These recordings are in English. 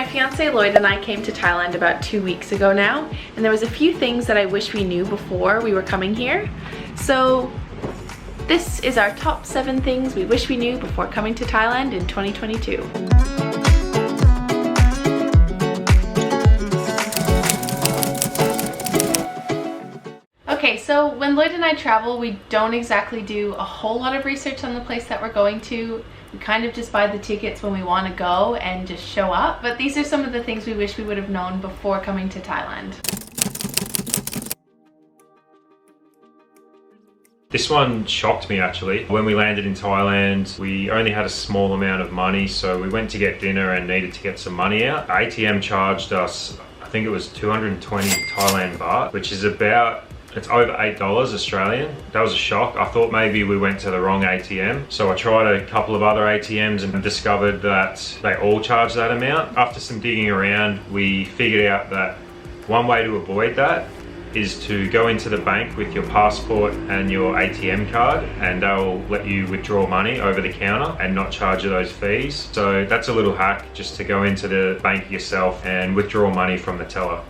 fiance Lloyd and I came to Thailand about 2 weeks ago now, and there was a few things that I wish we knew before we were coming here. So this is our top 7 things we wish we knew before coming to Thailand in 2022. Okay, so when Lloyd and I travel, we don't exactly do a whole lot of research on the place that we're going to. We kind of just buy the tickets when we want to go and just show up. But these are some of the things we wish we would have known before coming to Thailand. This one shocked me actually. When we landed in Thailand, we only had a small amount of money, so we went to get dinner and needed to get some money out. The ATM charged us, I think it was 220 Thailand baht, which is about, it's over $8 Australian. That was a shock. I thought maybe we went to the wrong ATM. So I tried a couple of other ATMs and discovered that they all charge that amount. After some digging around, we figured out that one way to avoid that is to go into the bank with your passport and your ATM card, and they'll let you withdraw money over the counter and not charge you those fees. So that's a little hack, just to go into the bank yourself and withdraw money from the teller.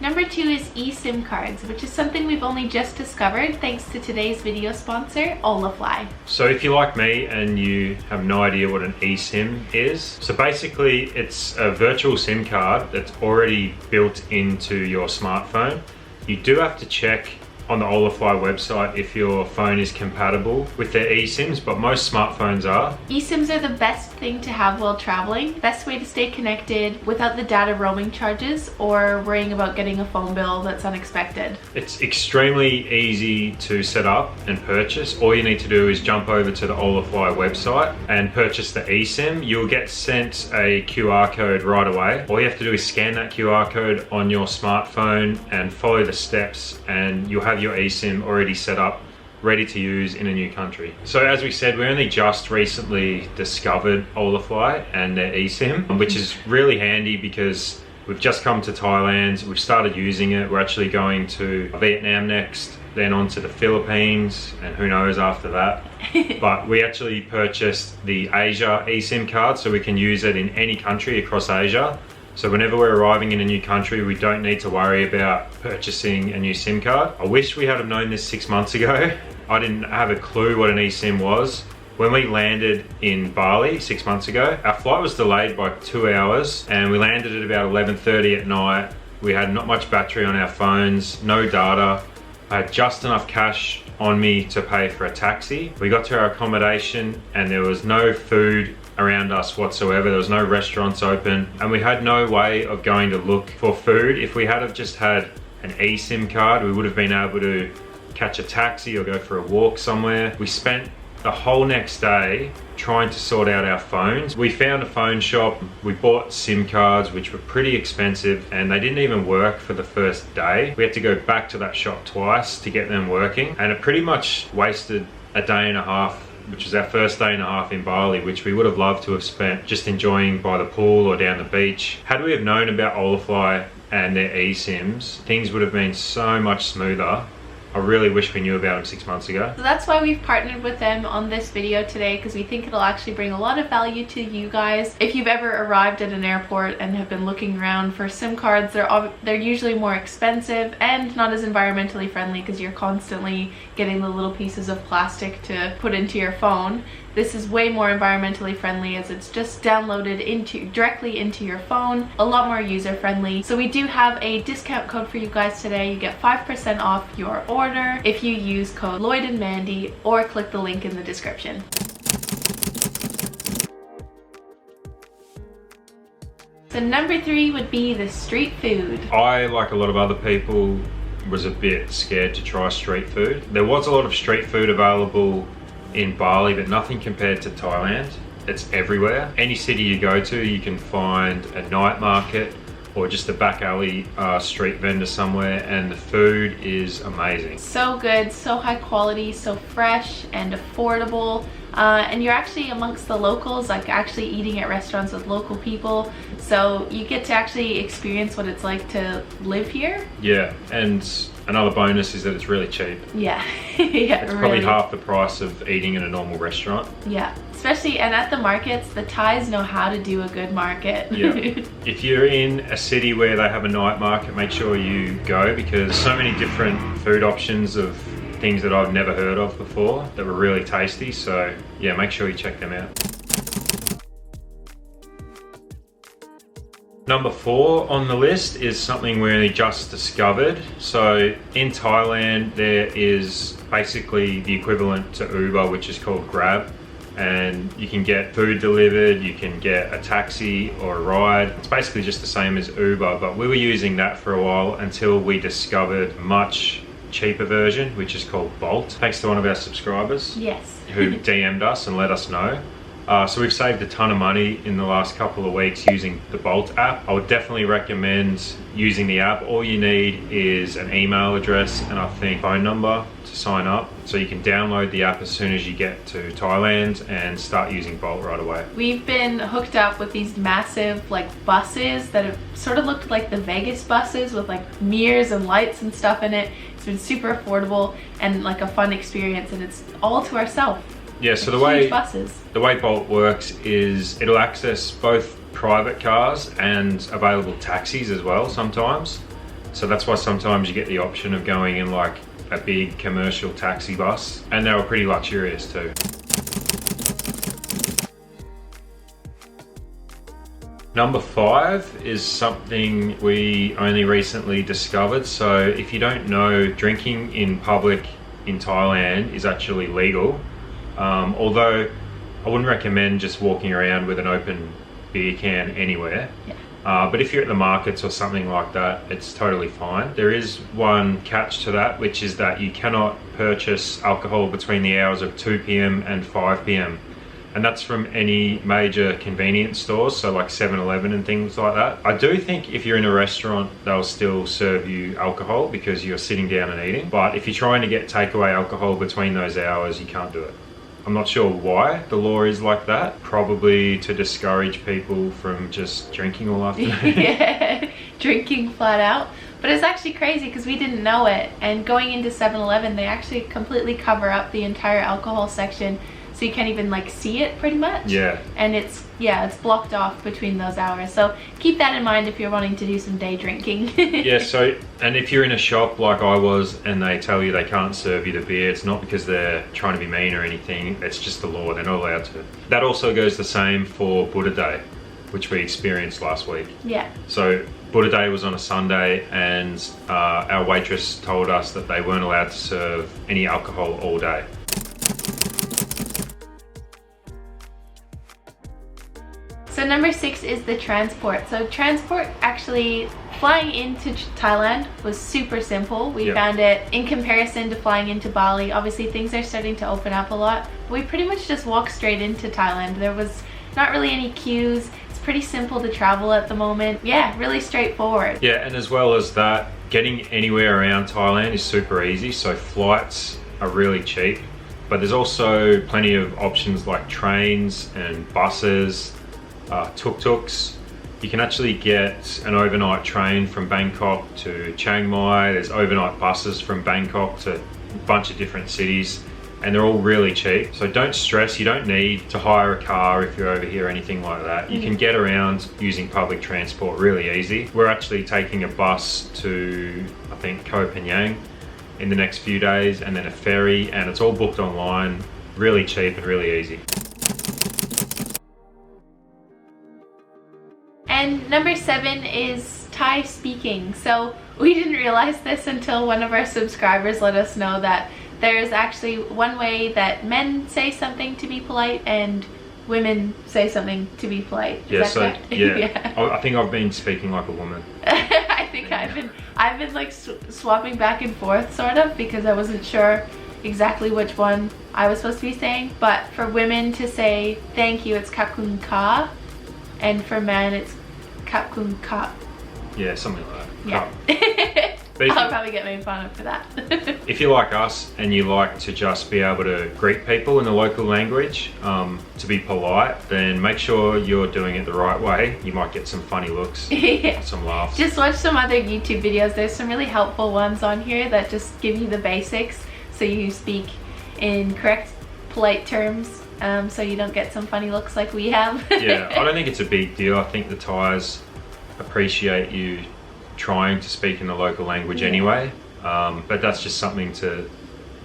Number 2 is eSIM cards, which is something we've only just discovered thanks to today's video sponsor, Holafly. So if you're like me and you have no idea what an eSIM is, so basically it's a virtual SIM card that's already built into your smartphone. You do have to check on the Holafly website if your phone is compatible with their eSIMs, but most smartphones are. eSIMs are the best thing to have while traveling. Best way to stay connected without the data roaming charges or worrying about getting a phone bill that's unexpected. It's extremely easy to set up and purchase. All you need to do is jump over to the Holafly website and purchase the eSIM. You'll get sent a QR code right away. All you have to do is scan that QR code on your smartphone and follow the steps, and you'll have your eSIM already set up, ready to use in a new country. So as we said, we only just recently discovered Holafly and their eSIM, which is really handy because we've just come to Thailand, we've started using it. We're actually going to Vietnam next, then on to the Philippines, and who knows after that. But we actually purchased the Asia eSIM card, so we can use it in any country across Asia. So whenever we're arriving in a new country, we don't need to worry about purchasing a new SIM card. I wish we had have known this 6 months ago. I didn't have a clue what an eSIM was. When we landed in Bali 6 months ago, our flight was delayed by 2 hours, and we landed at about 11:30 at night. We had not much battery on our phones, no data. I had just enough cash on me to pay for a taxi. We got to our accommodation and there was no food around us whatsoever. There was no restaurants open, and we had no way of going to look for food. If we had have just had an eSIM card, we would have been able to catch a taxi or go for a walk somewhere. We spent the whole next day trying to sort out our phones. We found a phone shop, we bought SIM cards, which were pretty expensive, and they didn't even work for the first day. We had to go back to that shop twice to get them working, and it pretty much wasted a day and a half, which was our first day and a half in Bali, which we would have loved to have spent just enjoying by the pool or down the beach. Had we have known about Holafly and their eSIMs, things would have been so much smoother. I really wish we knew about them 6 months ago. So that's why we've partnered with them on this video today, because we think it'll actually bring a lot of value to you guys. If you've ever arrived at an airport and have been looking around for SIM cards, they're usually more expensive and not as environmentally friendly because you're constantly getting the little pieces of plastic to put into your phone. This is way more environmentally friendly as it's just downloaded directly into your phone, a lot more user friendly. So we do have a discount code for you guys today. You get 5% off your order if you use code Lloyd and Mandy or click the link in the description. So number 3 would be the street food. I, like a lot of other people, was a bit scared to try street food. There was a lot of street food available in Bali, but nothing compared to Thailand. It's everywhere. Any city you go to, you can find a night market or just a back alley street vendor somewhere, and the food is amazing. So good, so high quality, so fresh and affordable. and you're actually amongst the locals, like actually eating at restaurants with local people, so you get to actually experience what it's like to live here. Yeah, and another bonus is that it's really cheap. Yeah. Yeah, it's probably half the price of eating in a normal restaurant. Yeah, especially, and at the markets, the Thais know how to do a good market. Yeah. If you're in a city where they have a night market, make sure you go, because so many different food options of things that I've never heard of before that were really tasty. So yeah, make sure you check them out. Number 4 on the list is something we only just discovered. So in Thailand, there is basically the equivalent to Uber, which is called Grab. And you can get food delivered, you can get a taxi or a ride. It's basically just the same as Uber, but we were using that for a while until we discovered a much cheaper version, which is called Bolt. Thanks to one of our subscribers. Yes. Who DM'd us and let us know. So we've saved a ton of money in the last couple of weeks using the Bolt app. I would definitely recommend using the app. All you need is an email address and I think phone number to sign up. So you can download the app as soon as you get to Thailand and start using Bolt right away. We've been hooked up with these massive like buses that have sort of looked like the Vegas buses with like mirrors and lights and stuff in it. It's been super affordable and like a fun experience, and it's all to ourselves. Yeah, so like the way Bolt works is it'll access both private cars and available taxis as well sometimes. So that's why sometimes you get the option of going in like a big commercial taxi bus, and they were pretty luxurious too. Number 5 is something we only recently discovered. So if you don't know, drinking in public in Thailand is actually legal. Although I wouldn't recommend just walking around with an open beer can anywhere. Yeah. But if you're at the markets or something like that, it's totally fine. There is one catch to that, which is that you cannot purchase alcohol between the hours of 2 p.m. and 5 p.m. And that's from any major convenience stores, so like 7-Eleven and things like that. I do think if you're in a restaurant, they'll still serve you alcohol because you're sitting down and eating. But if you're trying to get takeaway alcohol between those hours, you can't do it. I'm not sure why the law is like that. Probably to discourage people from just drinking all afternoon. Yeah, drinking flat out. But it's actually crazy because we didn't know it. And going into 7-Eleven, they actually completely cover up the entire alcohol section, so you can't even like see it pretty much. Yeah. And it's blocked off between those hours. So keep that in mind if you're wanting to do some day drinking. Yeah, so, and if you're in a shop like I was and they tell you they can't serve you the beer, it's not because they're trying to be mean or anything, it's just the law, they're not allowed to. That also goes the same for Buddha Day, which we experienced last week. Yeah. So Buddha Day was on a Sunday, and our waitress told us that they weren't allowed to serve any alcohol all day. So number 6 is the transport. So transport, actually flying into Thailand was super simple. We found it in comparison to flying into Bali. Obviously things are starting to open up a lot. We pretty much just walked straight into Thailand. There was not really any queues. It's pretty simple to travel at the moment. Yeah, really straightforward. Yeah, and as well as that, getting anywhere around Thailand is super easy. So flights are really cheap, but there's also plenty of options like trains and buses, tuk-tuks. You can actually get an overnight train from Bangkok to Chiang Mai. There's overnight buses from Bangkok to a bunch of different cities, and they're all really cheap. So don't stress, you don't need to hire a car if you're over here or anything like that. You can get around using public transport really easy. We're actually taking a bus to, I think, Koh Phangan in the next few days, and then a ferry, and it's all booked online, really cheap and really easy. And number 7 is Thai speaking. So we didn't realize this until one of our subscribers let us know that there's actually one way that men say something to be polite and women say something to be polite. Is that correct? Yeah. I think I've been speaking like a woman. I think I've been like swapping back and forth sort of, because I wasn't sure exactly which one I was supposed to be saying. But for women to say thank you, it's Kap Kun Ka, and for men it's Kap Kun Kap. Yeah, something like that. Yeah. But I'll probably get made fun of for that. if you're like us and you like to just be able to greet people in the local language, to be polite, then make sure you're doing it the right way. You might get some funny looks, Yeah. some laughs. Just watch some other YouTube videos. There's some really helpful ones on here that just give you the basics so you speak in correct, polite terms, so you don't get some funny looks like we have. Yeah, I don't think it's a big deal. I think the Thais appreciate you trying to speak in the local language anyway, but that's just something to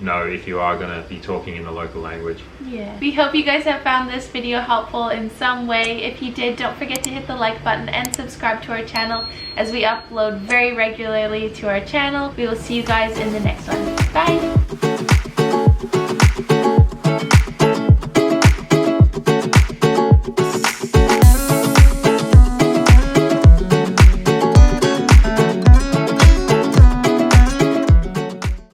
know if you are going to be talking in the local language. Yeah. We hope you guys have found this video helpful in some way. If you did, don't forget to hit the like button and subscribe to our channel as we upload very regularly to our channel. We will see you guys in the next one. Bye!